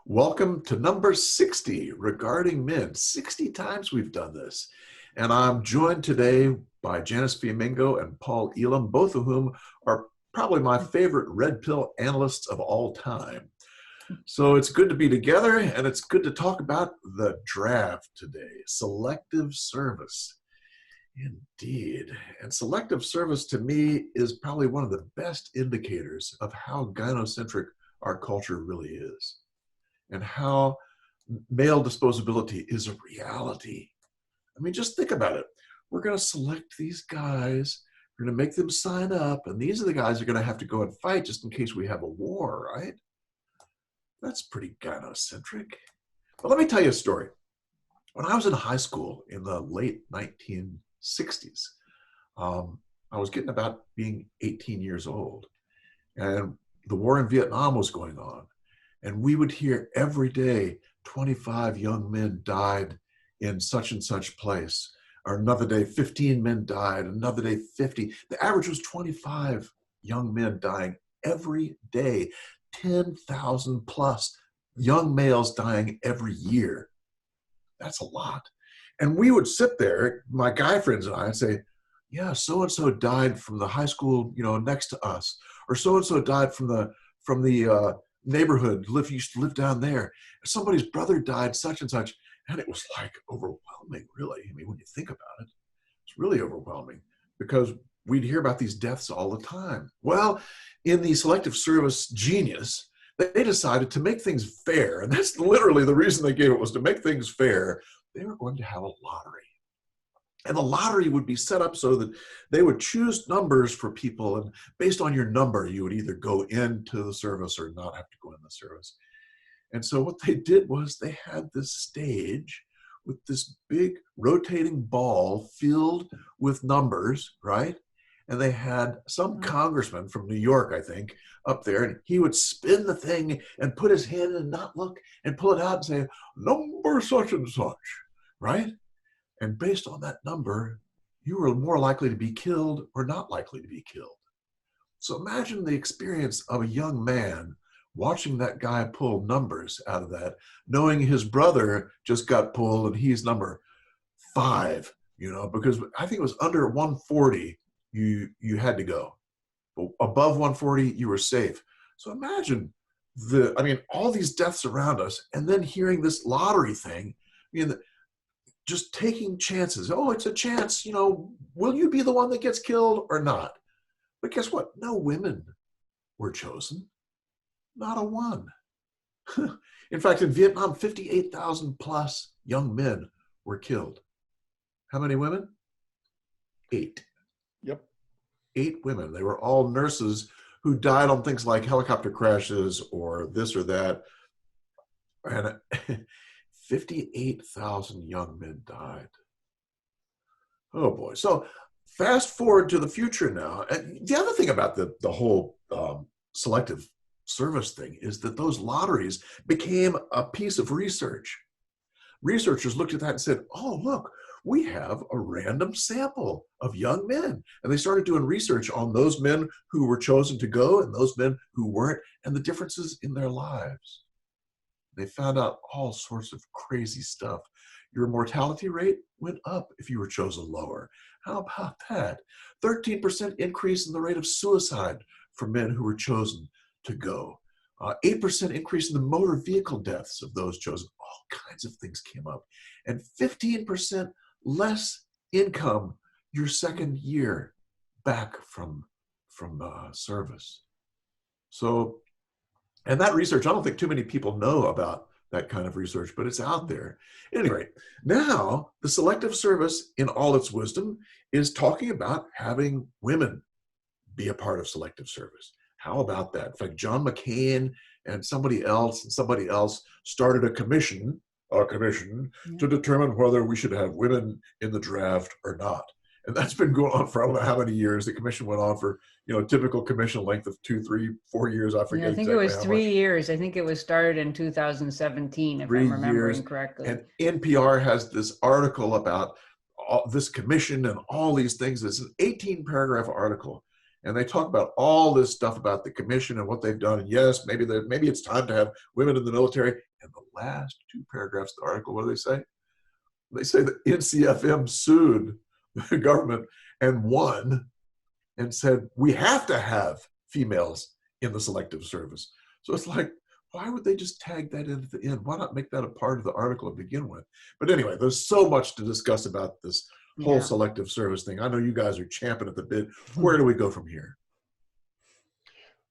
Welcome to number 60 regarding men. 60 times we've done this. And I'm joined today by Janice Fiamingo and Paul Elam, both of whom are probably my favorite red pill analysts of all time. So it's good to be together, and it's good to talk about the draft today. Selective service. Indeed. And selective service to me is probably one of the best indicators of how gynocentric our culture really is, and how male disposability is a reality. I mean, just think about it. We're going to select these guys, we're going to make them sign up, and these are the guys who are going to have to go and fight just in case we have a war, right? That's pretty gynocentric. But let me tell you a story. When I was in high school in the late 1960s, I was getting about being 18 years old, and the war in Vietnam was going on. And we would hear every day, 25 young men died in such and such place. Or another day, 15 men died. Another day, 50. The average was 25 young men dying every day. 10,000 plus young males dying every year. That's a lot. And we would sit there, my guy friends and I, and say, yeah, so-and-so died from the high school, next to us. Or so-and-so died from the neighborhood, used to live down there. Somebody's brother died such and such. And it was like overwhelming, really. I mean, when you think about it, it's really overwhelming because we'd hear about these deaths all the time. Well, in the selective service genius, they decided to make things fair. And that's literally the reason they gave it, was to make things fair. They were going to have a lottery. And the lottery would be set up so that they would choose numbers for people. And based on your number, you would either go into the service or not have to go in the service. And so what they did was they had this stage with this big rotating ball filled with numbers, right? And they had some congressman from New York, I think, up there, and he would spin the thing and put his hand in and not look and pull it out and say, number such and such, right? And based on that number, you were more likely to be killed or not likely to be killed. So imagine the experience of a young man watching that guy pull numbers out of that, knowing his brother just got pulled and he's number 5, because I think it was under 140, you had to go. But above 140, you were safe. So imagine all these deaths around us, and then hearing this lottery thing, just taking chances. Oh, it's a chance, will you be the one that gets killed or not? But guess what? No women were chosen. Not a one. In fact, in Vietnam, 58,000 plus young men were killed. How many women? 8. Yep. 8 women. They were all nurses who died on things like helicopter crashes or this or that. And 58,000 young men died. Oh boy. So fast forward to the future now. And the other thing about the whole selective service thing is that those lotteries became a piece of research. Researchers looked at that and said, oh, look, we have a random sample of young men. And they started doing research on those men who were chosen to go and those men who weren't, and the differences in their lives. They found out all sorts of crazy stuff. Your mortality rate went up if you were chosen lower. How about that? 13% increase in the rate of suicide for men who were chosen to go. 8% increase in the motor vehicle deaths of those chosen. All kinds of things came up. And 15% less income your second year back from service. So, and that research, I don't think too many people know about that kind of research, but it's out there. Anyway, now the selective service in all its wisdom is talking about having women be a part of selective service. How about that? In fact, John McCain and somebody else started a commission to determine whether we should have women in the draft or not. And that's been going on for I don't know how many years. The commission went on for, typical commission length of 2, 3, 4 years. I forget. I think exactly it was 3 years. I think it was started in 2017, if I'm remembering correctly. And NPR has this article about this commission and all these things. It's an 18-paragraph article. and they talk about all this stuff about the commission and what they've done. And yes, maybe it's time to have women in the military. And the last two paragraphs of the article, what do they say? They say that NCFM sued the government and won and said, we have to have females in the selective service. So it's like, why would they just tag that in at the end? Why not make that a part of the article to begin with? But anyway, there's so much to discuss about this whole selective service thing. I know you guys are champing at the bit. Where do we go from here?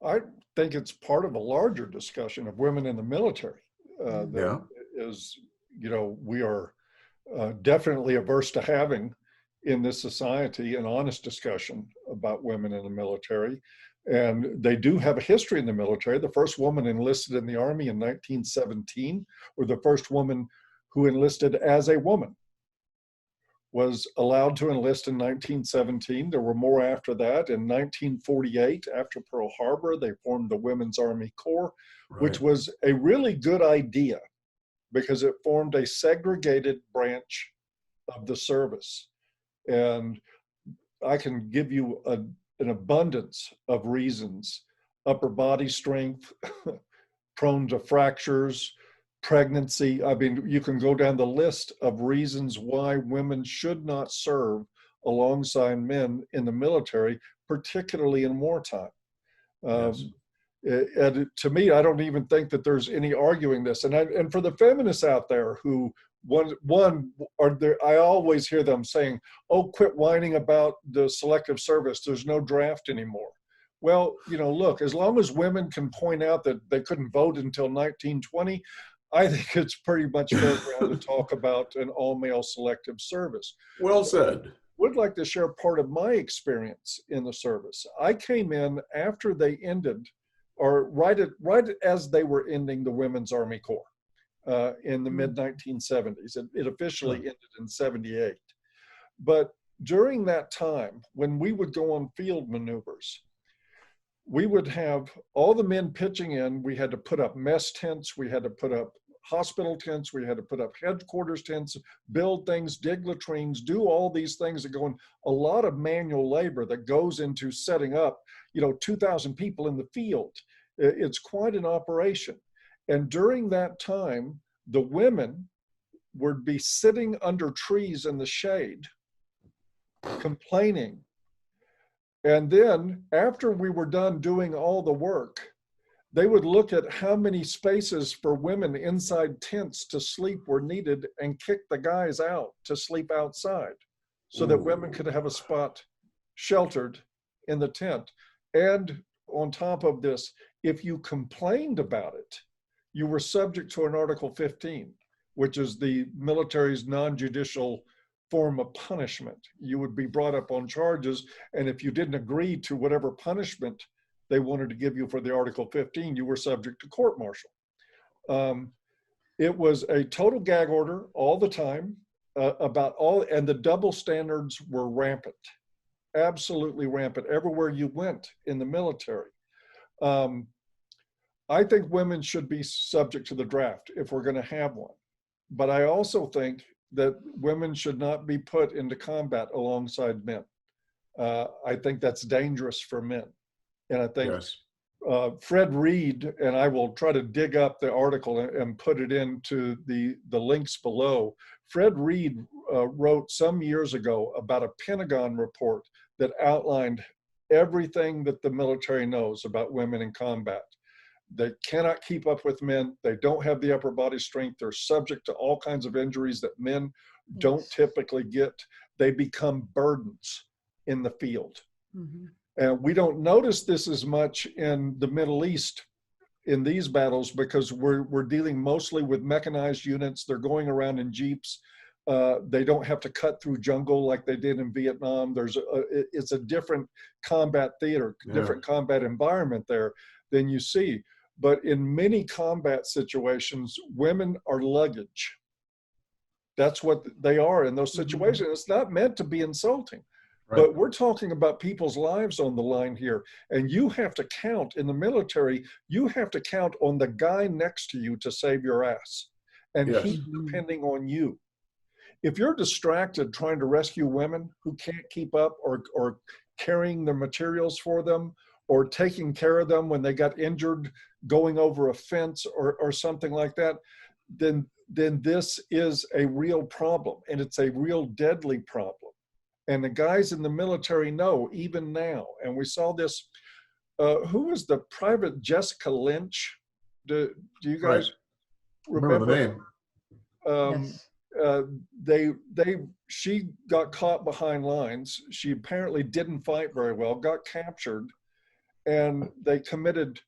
I think it's part of a larger discussion of women in the military. That is, we are definitely averse to having in this society an honest discussion about women in the military. And they do have a history in the military. The first woman enlisted in the Army in 1917, or the first woman who enlisted as a woman was allowed to enlist in 1917. There were more after that. In 1948, after Pearl Harbor, they formed the Women's Army Corps, which was a really good idea because it formed a segregated branch of the service. And I can give you an abundance of reasons: upper body strength, prone to fractures, pregnancy. I mean, you can go down the list of reasons why women should not serve alongside men in the military, particularly in wartime. And to me, I don't even think that there's any arguing this. And for the feminists out there who I always hear them saying, "Oh, quit whining about the selective service. There's no draft anymore." Well, look, as long as women can point out that they couldn't vote until 1920, I think it's pretty much fair ground to talk about an all-male selective service. Well said. Would like to share part of my experience in the service. I came in after they ended, or right as they were ending the Women's Army Corps. In the mid-1970s. It officially ended in 78. But during that time, when we would go on field maneuvers, we would have all the men pitching in. We had to put up mess tents. We had to put up hospital tents. We had to put up headquarters tents, build things, dig latrines, do all these things that go in. A lot of manual labor that goes into setting up, 2,000 people in the field. It's quite an operation. And during that time, the women would be sitting under trees in the shade, complaining. And then after we were done doing all the work, they would look at how many spaces for women inside tents to sleep were needed and kick the guys out to sleep outside so that women could have a spot sheltered in the tent. And on top of this, if you complained about it, you were subject to an Article 15, which is the military's non-judicial form of punishment. You would be brought up on charges, and if you didn't agree to whatever punishment they wanted to give you for the Article 15, you were subject to court-martial. It was a total gag order all the time and the double standards were rampant, absolutely rampant everywhere you went in the military. I think women should be subject to the draft if we're going to have one. But I also think that women should not be put into combat alongside men. I think that's dangerous for men. And I think Fred Reed, and I will try to dig up the article and put it into the links below. Fred Reed wrote some years ago about a Pentagon report that outlined everything that the military knows about women in combat. They cannot keep up with men. They don't have the upper body strength. They're subject to all kinds of injuries that men don't typically get. They become burdens in the field. And we don't notice this as much in the Middle East in these battles because we're dealing mostly with mechanized units. They're going around in jeeps. They don't have to cut through jungle like they did in Vietnam. It's a different combat theater, different combat environment there than you see. But in many combat situations, women are luggage. That's what they are in those situations. It's not meant to be insulting. But we're talking about people's lives on the line here. And you have to count in the military, you have to count on the guy next to you to save your ass. And he's depending on you. If you're distracted trying to rescue women who can't keep up or carrying their materials for them or taking care of them when they got injured going over a fence or something like that, then this is a real problem, and it's a real deadly problem. And the guys in the military know even now, and we saw this, who was the private Jessica Lynch? Do you guys remember the name? Yes. She got caught behind lines. She apparently didn't fight very well, got captured, and they committed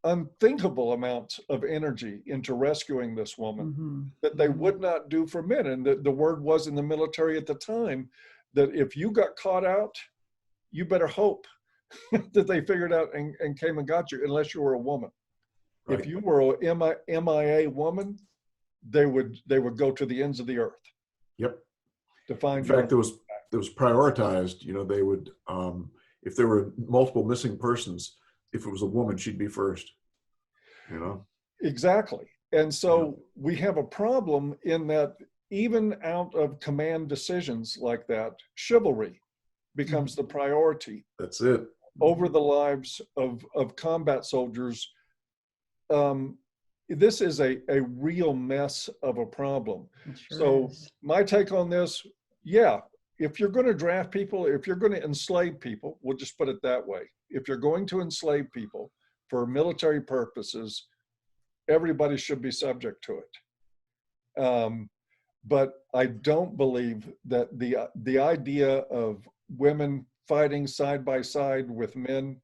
unthinkable amounts of energy into rescuing this woman that they would not do for men. And the word was in the military at the time that if you got caught out, you better hope that they figured out and came and got you, unless you were a woman. Right. If you were a MIA woman, they would go to the ends of the earth. Yep. To find. In fact, there was prioritized. You know, they would, if there were multiple missing persons, if it was a woman, she'd be first. You know. Exactly. And so we have a problem in that even out of command decisions like that, chivalry becomes the priority. That's it. Over the lives of combat soldiers. This is a real mess of a problem. Sure so is. My take on this, if you're going to draft people, if you're going to enslave people, we'll just put it that way. If you're going to enslave people for military purposes, everybody should be subject to it. But I don't believe that the idea of women fighting side by side with men,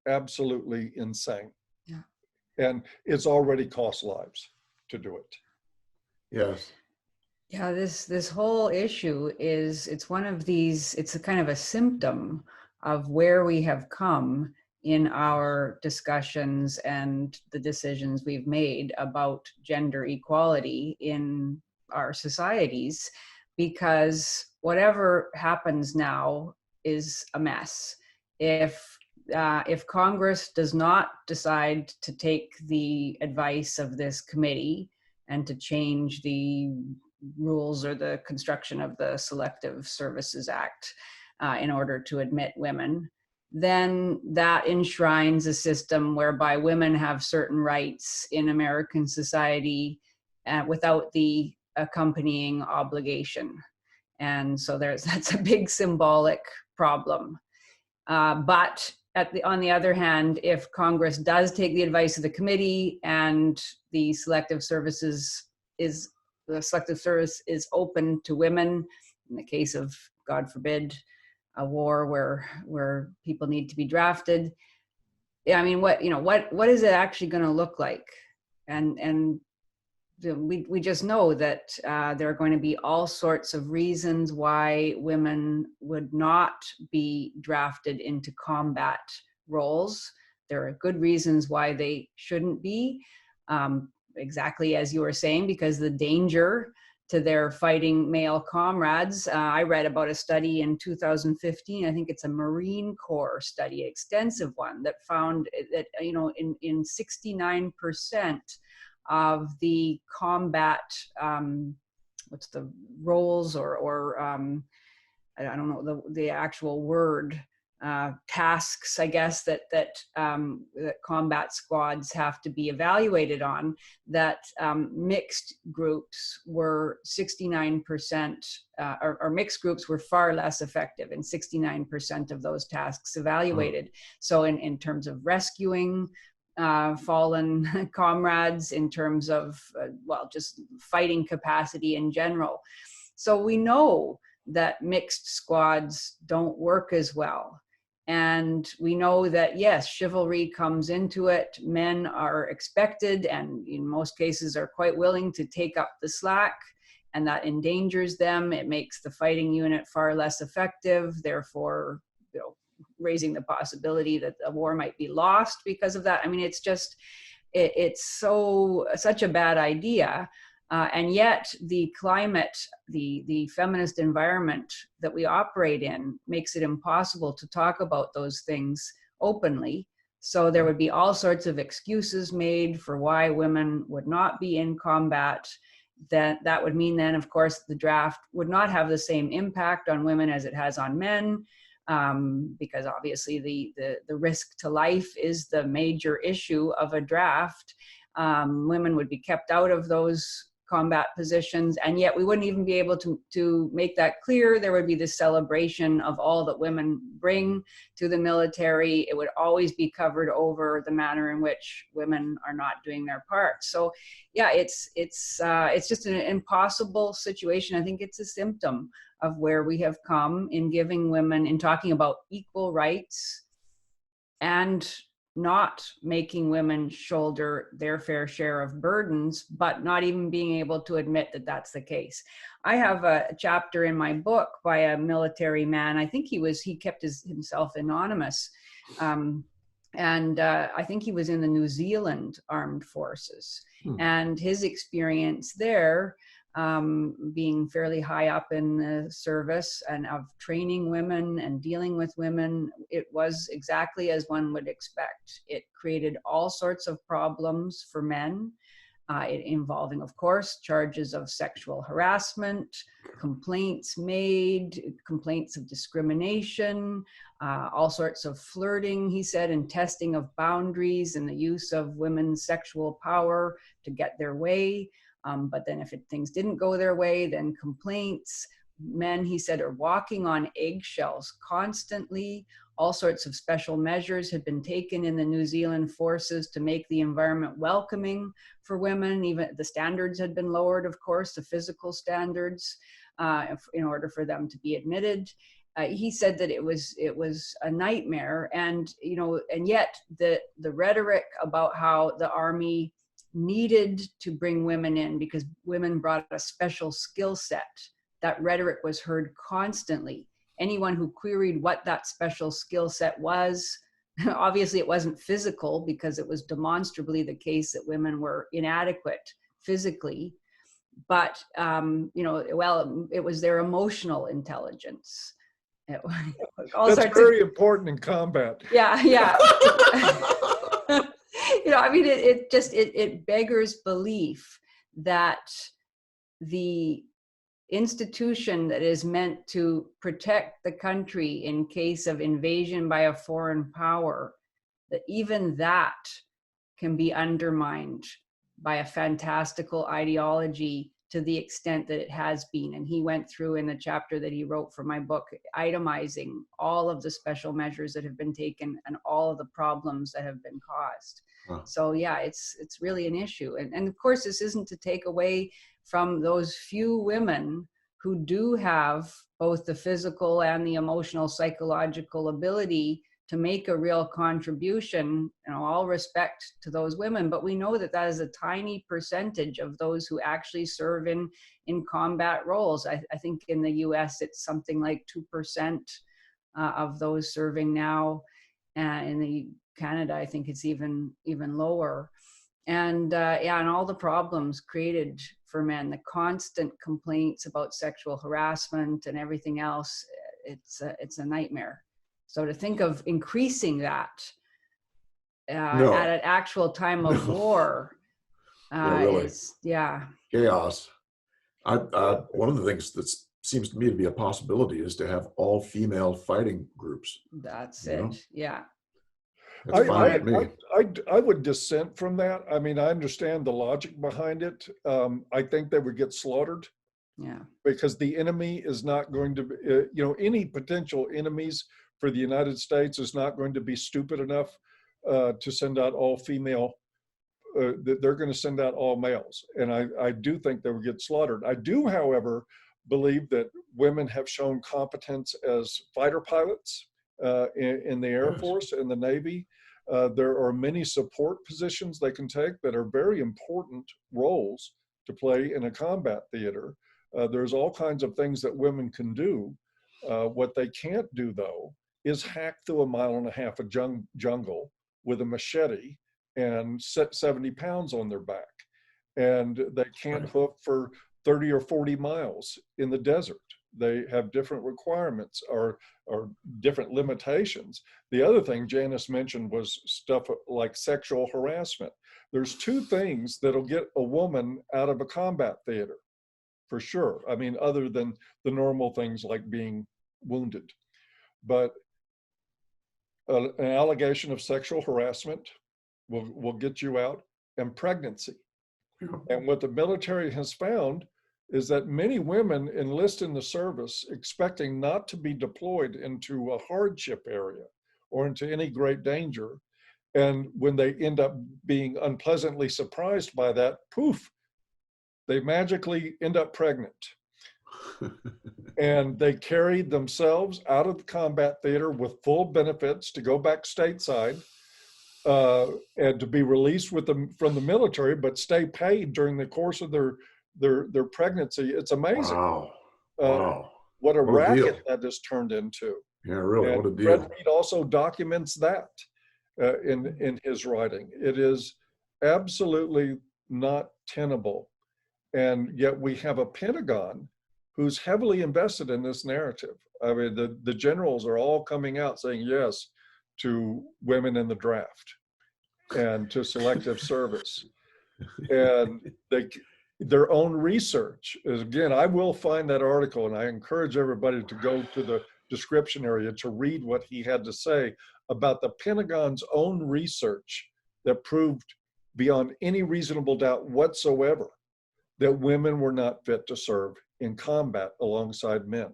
absolutely insane. Yeah. And it's already cost lives to do it. Yes. Yeah, this whole issue it's one of these, it's a kind of a symptom of where we have come in our discussions and the decisions we've made about gender equality in our societies, because whatever happens now is a mess. If Congress does not decide to take the advice of this committee and to change the rules or the construction of the Selective Services Act in order to admit women, then that enshrines a system whereby women have certain rights in American society without the accompanying obligation. And so that's a big symbolic problem. But on the other hand, if Congress does take the advice of the committee and the Selective Service is open to women, in the case of, God forbid, a war where people need to be drafted, I mean, what is it actually going to look like? And we just know that there are going to be all sorts of reasons why women would not be drafted into combat roles. There are good reasons why they shouldn't be, exactly as you were saying, because the danger to their fighting male comrades. I read about a study in 2015, I think it's a Marine Corps study, an extensive one, that found that, in 69% of the combat, what's the roles or I don't know the actual word, tasks, I guess, that combat squads have to be evaluated on, that mixed groups were 69%, or mixed groups were far less effective in 69% of those tasks evaluated. So in terms of rescuing fallen comrades, in terms of, just fighting capacity in general. So we know that mixed squads don't work as well. And we know that, yes, chivalry comes into it. Men are expected, and in most cases are quite willing to take up the slack, and that endangers them. It makes the fighting unit far less effective, therefore, raising the possibility that a war might be lost because of that. I mean, it's just, it's such a bad idea. And yet the climate, the feminist environment that we operate in makes it impossible to talk about those things openly. So there would be all sorts of excuses made for why women would not be in combat. That would mean then, of course, the draft would not have the same impact on women as it has on men. because obviously the risk to life is the major issue of a draft. Women would be kept out of those combat positions, and yet we wouldn't even be able to make that clear. There would be this celebration of all that women bring to the military. It would always be covered over the manner in which women are not doing their part. So yeah, it's just an impossible situation. I think it's a symptom of where we have come in giving women, in talking about equal rights, and not making women shoulder their fair share of burdens, but not even being able to admit that that's the case. I have a chapter in my book by a military man. I think he kept himself anonymous. And I think he was in the New Zealand Armed Forces. And his experience there, being fairly high up in the service and of training women and dealing with women, it was exactly as one would expect. It created all sorts of problems for men, involving, of course, charges of sexual harassment, complaints made, complaints of discrimination, all sorts of flirting, he said, and testing of boundaries and the use of women's sexual power to get their way. But then if things didn't go their way, then complaints. Men, he said, are walking on eggshells constantly. All sorts of special measures had been taken in the New Zealand forces to make the environment welcoming for women. Even the standards had been lowered, of course, the physical standards, in order for them to be admitted. He said that it was a nightmare, and yet the rhetoric about how the Army needed to bring women in because women brought a special skill set. That rhetoric was heard constantly. Anyone who queried what that special skill set was, obviously it wasn't physical, because it was demonstrably the case that women were inadequate physically, but it was their emotional intelligence. That's very important in combat. Yeah. It beggars belief that the institution that is meant to protect the country in case of invasion by a foreign power, that even that can be undermined by a fantastical ideology to the extent that it has been. And he went through in the chapter that he wrote for my book, itemizing all of the special measures that have been taken and all of the problems that have been caused. Huh. So yeah, it's really an issue. And of course, this isn't to take away from those few women who do have both the physical and the emotional, psychological ability to make a real contribution. All respect to those women, but we know that that is a tiny percentage of those who actually serve in combat roles. I think in the US, it's something like 2% of those serving now. In the Canada, I think it's even lower. And and all the problems created for men, the constant complaints about sexual harassment and everything else, it's a nightmare. So to think of increasing that at an actual time of war, really. Yeah. Chaos. One of the things that seems to me to be a possibility is to have all female fighting groups. That's it. Yeah. That's fine with me. I would dissent from that. I mean, I understand the logic behind it. I think they would get slaughtered. Yeah. Because the enemy is not going to be, any potential enemies for the United States is not going to be stupid enough to send out all female. They're going to send out all males. And I do think they would get slaughtered. I do, however, believe that women have shown competence as fighter pilots in the Air Force and the Navy. There are many support positions they can take that are very important roles to play in a combat theater. There's all kinds of things that women can do. What they can't do, though, is hack through 1.5 miles of jungle with a machete and set 70 pounds on their back. And they can't hoof for 30 or 40 miles in the desert. They have different requirements or different limitations. The other thing Janice mentioned was stuff like sexual harassment. There's two things that'll get a woman out of a combat theater, for sure. I mean, other than the normal things like being wounded. but an allegation of sexual harassment will get you out, and pregnancy. And what the military has found is that many women enlist in the service expecting not to be deployed into a hardship area or into any great danger. And when they end up being unpleasantly surprised by that, poof, they magically end up pregnant. And they carried themselves out of the combat theater with full benefits to go back stateside and to be released from the military, but stay paid during the course of their pregnancy. It's amazing. Wow. Wow. What a What a racket deal. that has turned into. Yeah, really, And what a deal. Fred Reed also documents that in his writing. It is absolutely not tenable. And yet we have a Pentagon who's heavily invested in this narrative. I mean, the generals are all coming out saying yes to women in the draft and to selective service. And their own research is, again, I will find that article, and I encourage everybody to go to the description area to read what he had to say about the Pentagon's own research that proved beyond any reasonable doubt whatsoever that women were not fit to serve in combat alongside men.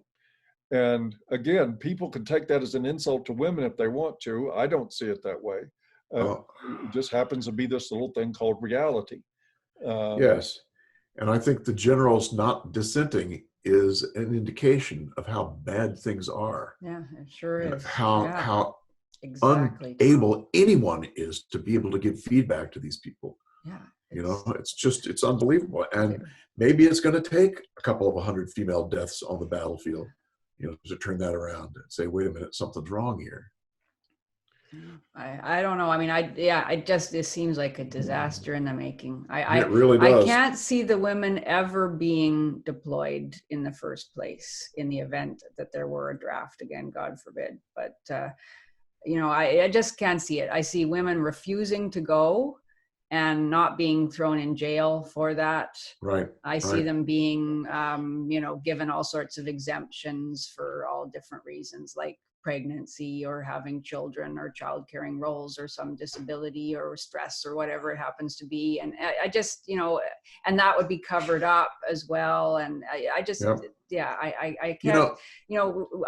And again, people can take that as an insult to women if they want to. I don't see it that way. It just happens to be this little thing called reality. Yes. And I think the generals not dissenting is an indication of how bad things are. Yeah, it sure is. How exactly unable anyone is to be able to give feedback to these people. Yeah. It's unbelievable. And maybe it's going to take a couple of 100 female deaths on the battlefield, to turn that around and say, wait a minute, something's wrong here. I don't know. I mean, it seems like a disaster in the making. It really does. I can't see the women ever being deployed in the first place in the event that there were a draft again, God forbid. But, I just can't see it. I see women refusing to go and not being thrown in jail for that. Right. I see them being, given all sorts of exemptions for all different reasons, like pregnancy or having children or child caring roles or some disability or stress or whatever it happens to be. And I just, and that would be covered up as well. And I just, I can't,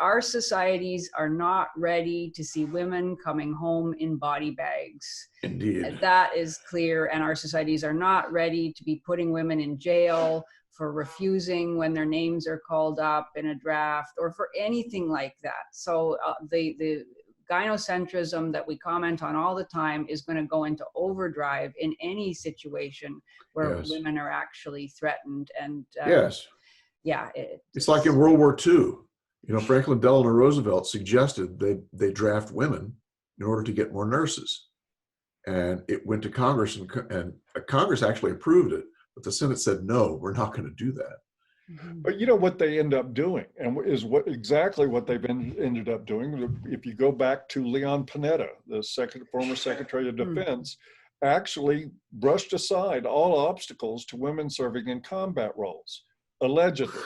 our societies are not ready to see women coming home in body bags. Indeed. That is clear. And our societies are not ready to be putting women in jail for refusing when their names are called up in a draft or for anything like that. So the gynocentrism that we comment on all the time is going to go into overdrive in any situation where women are actually threatened. And it's like in World War II. Franklin Delano Roosevelt suggested they draft women in order to get more nurses, and it went to Congress, and Congress actually approved it. But the Senate said, no, we're not going to do that. Mm-hmm. But you know what they end up doing, and is exactly what they've ended up doing. If you go back to Leon Panetta, the former Secretary of Defense, actually brushed aside all obstacles to women serving in combat roles, allegedly.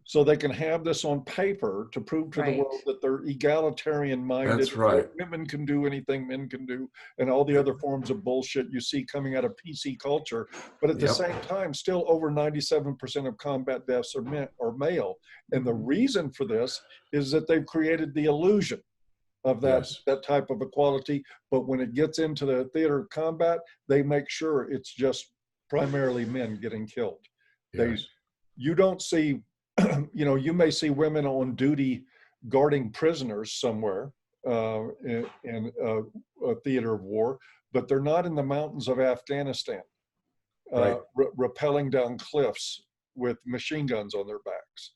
So they can have this on paper to prove to the world that they're egalitarian minded. That's right. Women can do anything men can do, and all the other forms of bullshit you see coming out of PC culture. But at the same time, still over 97% of combat deaths are male. And the reason for this is that they've created the illusion of that type of equality. But when it gets into the theater of combat, they make sure it's just primarily men getting killed. You don't see, you may see women on duty guarding prisoners somewhere in a theater of war, but they're not in the mountains of Afghanistan, rappelling down cliffs with machine guns on their backs.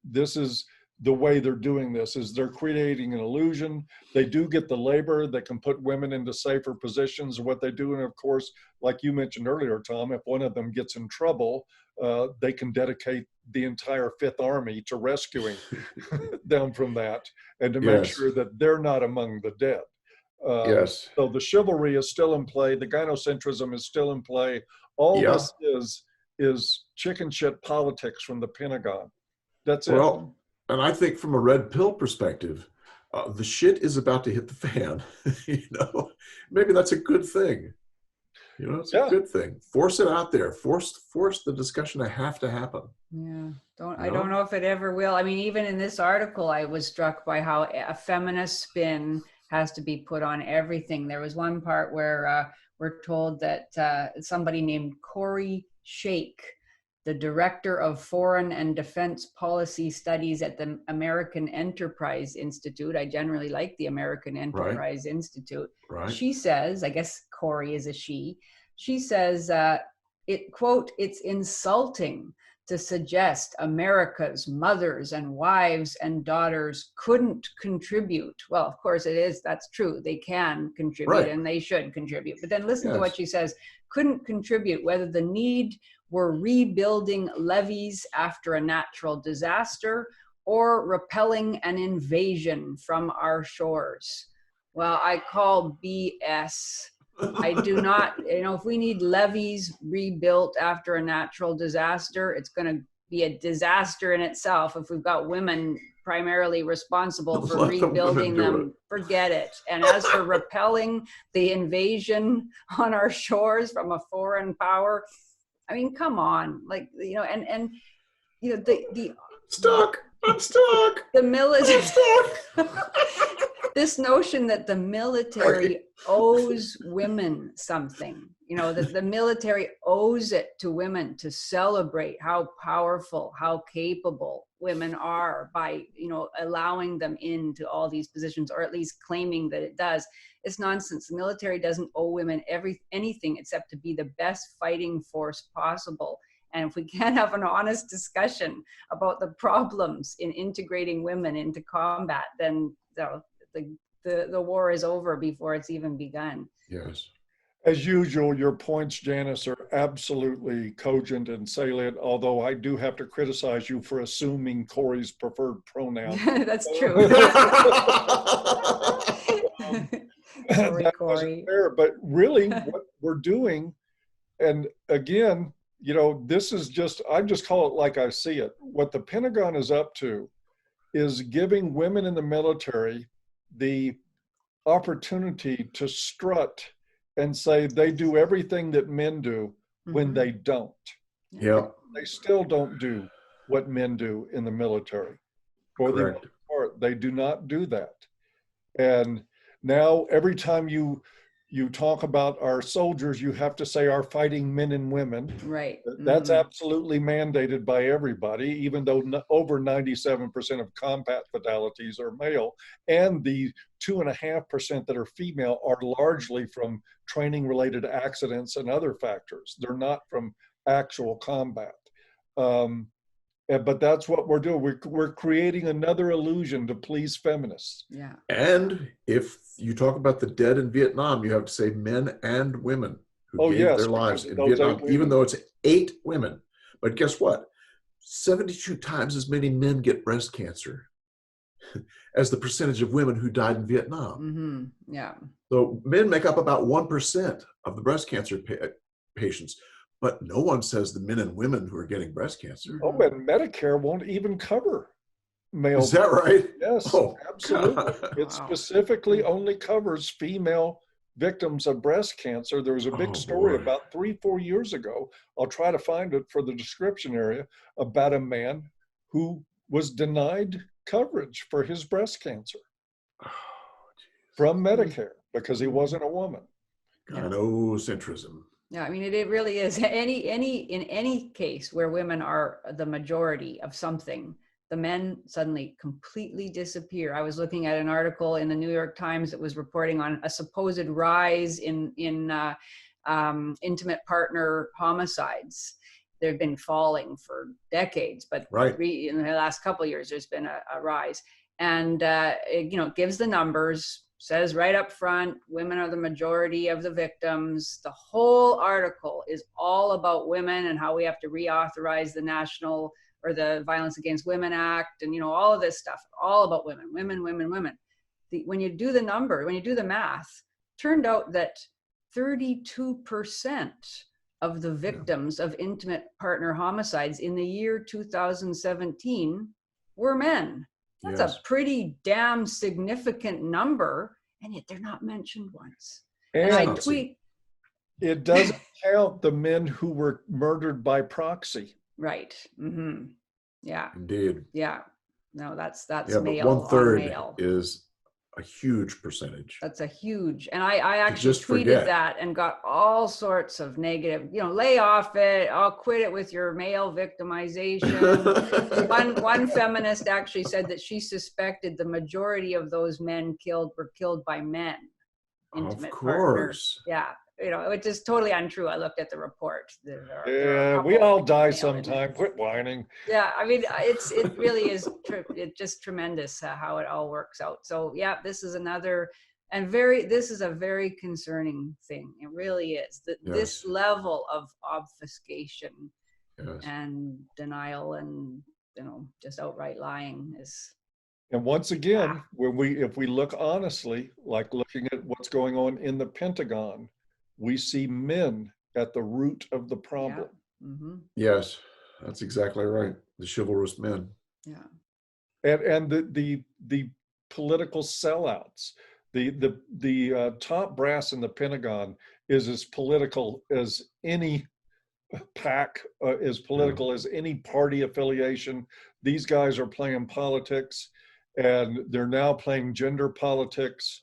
This is the way they're doing this, is they're creating an illusion. They do get the labor that can put women into safer positions. What they do, and of course, like you mentioned earlier, Tom, if one of them gets in trouble, they can dedicate the entire Fifth Army to rescuing them from that and to make sure that they're not among the dead. So the chivalry is still in play. The gynocentrism is still in play. All this is chicken shit politics from the Pentagon. That's it. And I think from a red pill perspective, the shit is about to hit the fan. Maybe that's a good thing. It's a good thing. Force it out there. Force the discussion to have to happen. Yeah. I don't know if it ever will. I mean, even in this article, I was struck by how a feminist spin has to be put on everything. There was one part where we're told that somebody named Corey Shake, the director of Foreign and Defense Policy Studies at the American Enterprise Institute. I generally like the American Enterprise Institute. Right. She says, I guess Corey is a she says, it's insulting to suggest America's mothers and wives and daughters couldn't contribute. Well, of course it is. That's true. They can contribute and they should contribute. But then listen to what she says. Couldn't contribute, whether the need were rebuilding levees after a natural disaster or repelling an invasion from our shores. Well, I call BS. I do not, if we need levees rebuilt after a natural disaster, it's going to be a disaster in itself. If we've got women primarily responsible for rebuilding them, forget it. And as for repelling the invasion on our shores from a foreign power, I mean, come on, like, I'm stuck. The military. This notion that the military owes women something, that the military owes it to women to celebrate how powerful, how capable women are by, allowing them into all these positions, or at least claiming that it does. It's nonsense. The military doesn't owe women anything except to be the best fighting force possible. And if we can't have an honest discussion about the problems in integrating women into combat, then the war is over before it's even begun. Yes. As usual, your points, Janice, are absolutely cogent and salient, although I do have to criticize you for assuming Corey's preferred pronoun. That's true. That wasn't fair, but really what we're doing, and again, this is I just call it like I see it. What the Pentagon is up to is giving women in the military the opportunity to strut and say they do everything that men do when they don't. Yeah. They still don't do what men do in the military. For the most part, they do not do that. And now every time you talk about our soldiers, you have to say our fighting men and women. Right. That's absolutely mandated by everybody, even though over 97% of combat fatalities are male, and the 2.5% that are female are largely from training-related accidents and other factors. They're not from actual combat. But that's what we're doing. We're creating another illusion to please feminists. Yeah. And if you talk about the dead in Vietnam, you have to say men and women who gave their lives in Vietnam, even though it's 8 women. But guess what? 72 times as many men get breast cancer as the percentage of women who died in Vietnam. Yeah. So men make up about 1% of the breast cancer patients. But no one says the men and women who are getting breast cancer. Oh, and Medicare won't even cover male. Is that right? Yes, absolutely. It specifically only covers female victims of breast cancer. There was a big story about 3-4 years ago. I'll try to find it for the description area, about a man who was denied coverage for his breast cancer from Medicare because he wasn't a woman. Gynocentrism. Yeah, I mean, it really is. In any case where women are the majority of something, the men suddenly completely disappear. I was looking at an article in the New York Times that was reporting on a supposed rise in intimate partner homicides. They've been falling for decades, but in the last couple of years, there's been a rise. And it gives the numbers. Says right up front, women are the majority of the victims. The whole article is all about women and how we have to reauthorize the National or the Violence Against Women Act, and all of this stuff, all about women. When you do the number, when you do the math, turned out that 32% of the victims of intimate partner homicides in the year 2017 were men. That's Yes. a pretty damn significant number, and yet they're not mentioned once. And I And tweet, it doesn't count the men who were murdered by proxy. right. Mm-hmm. Yeah. Indeed. Yeah. No, that's Yeah, but male on 1/3 male. is a huge percentage. That's a huge, and I actually just tweeted forget. that and got all sorts of negative, lay off it. I'll quit it with your male victimization. One feminist actually said that she suspected the majority of those men killed were killed by men, intimate Of partners. course. Yeah, which is totally untrue. I looked at the report. There are a Yeah, we couple all die male sometime. Quit whining. Yeah, I mean, it really is it's just tremendous how it all works out. So yeah, this is another this is a very concerning thing. It really is that this Yes. level of obfuscation Yes. and denial and just outright lying is. And once again, if we look honestly, like looking at what's going on in the Pentagon, we see men at the root of the problem. Yeah. Mm-hmm. Yes, that's exactly right. The chivalrous men. Yeah. And the political sellouts, the top brass in the Pentagon is as political as any PAC, as political as any party affiliation. These guys are playing politics, and they're now playing gender politics.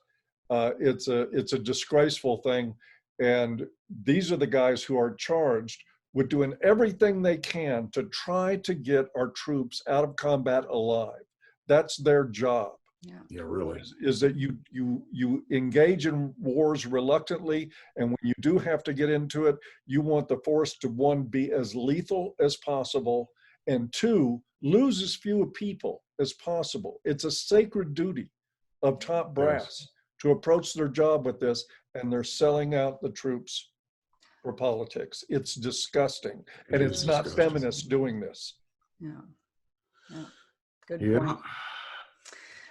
It's a disgraceful thing, and these are the guys who are charged with doing everything they can to try to get our troops out of combat alive. That's their job. Yeah. Yeah, really. Is that you engage in wars reluctantly, and when you do have to get into it, you want the force to, one, be as lethal as possible, and two, lose as few people as possible. It's a sacred duty of top brass to approach their job with this, and they're selling out the troops for politics. It's disgusting, and it's not feminists doing this. Yeah. Yeah. Good point.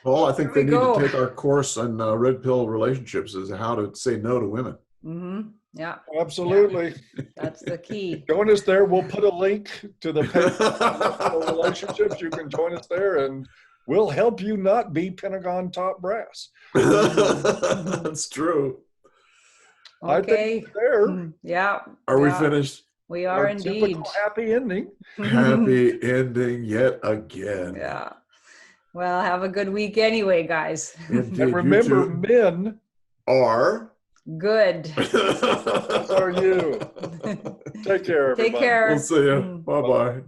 Well, I think they There we need go. to take our course on red pill relationships as how to say no to women. Mm-hmm. Yeah. Absolutely. That's the key. Join us there. We'll put a link to the page for relationships. You can join us there, and we'll help you not be Pentagon top brass. That's true. I Okay. think there. Yeah. Are we finished? We are Our indeed. typical happy ending. Happy ending yet again. Yeah. Well, have a good week anyway, guys. Indeed, And remember, men are Good. as are you. Take care, everybody. Take care. We'll see you. Bye-bye.